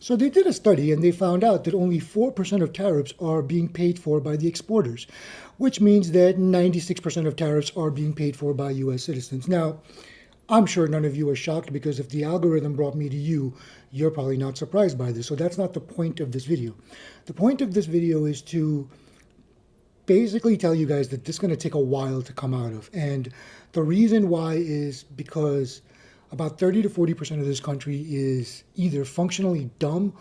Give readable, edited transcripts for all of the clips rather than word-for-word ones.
So they did a study and they found out that only 4% of tariffs are being paid for by the exporters, which means that 96% of tariffs are being paid for by US citizens. Now, I'm sure none of you are shocked because if the algorithm brought me to you, you're probably not surprised by this. So that's not the point of this video. The point of this video is to basically tell you guys that this is going to take a while to come out of. And the reason why is because about 30 to 40% of this country is either functionally dumb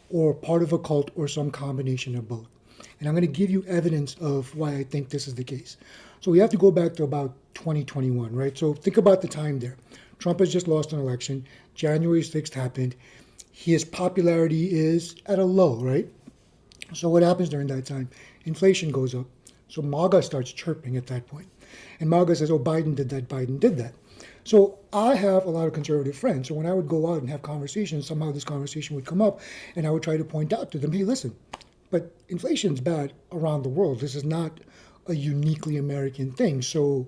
or part of a cult or some combination of both. And I'm going to give you evidence of why I think this is the case. So we have to go back to about 2021, right? So think about the time there. Trump has just lost an election. January 6th happened. His popularity is at a low, right? So what happens during that time? Inflation goes up. So MAGA starts chirping at that point. And MAGA says, oh, Biden did that, Biden did that. So I have a lot of conservative friends. So when I would go out and have conversations, somehow this conversation would come up and I would try to point out to them, hey, listen, but inflation's bad around the world. This is not a uniquely American thing. So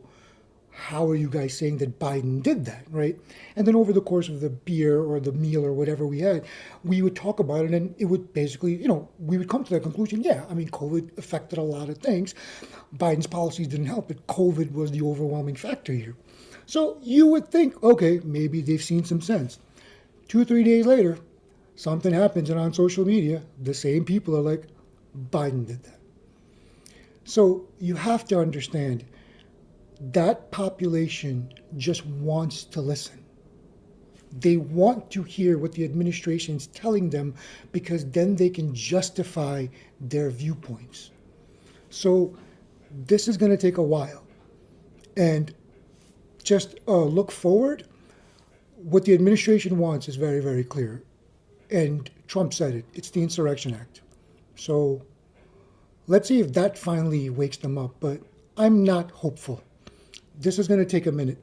how are you guys saying that Biden did that, right? And then over the course of the beer or the meal or whatever we had, we would talk about it and it would basically, we would come to that conclusion. Yeah, I mean, COVID affected a lot of things. Biden's policies didn't help, but COVID was the overwhelming factor here. So you would think, okay, maybe they've seen some sense. 2 or 3 days later, something happens and on social media, the same people are like, Biden did that. So you have to understand that population just wants to listen. They want to hear what the administration is telling them because then they can justify their viewpoints. So this is going to take a while. And just look forward. What the administration wants is very, very clear. And Trump said it. It's the Insurrection Act. So let's see if that finally wakes them up. But I'm not hopeful. This is going to take a minute.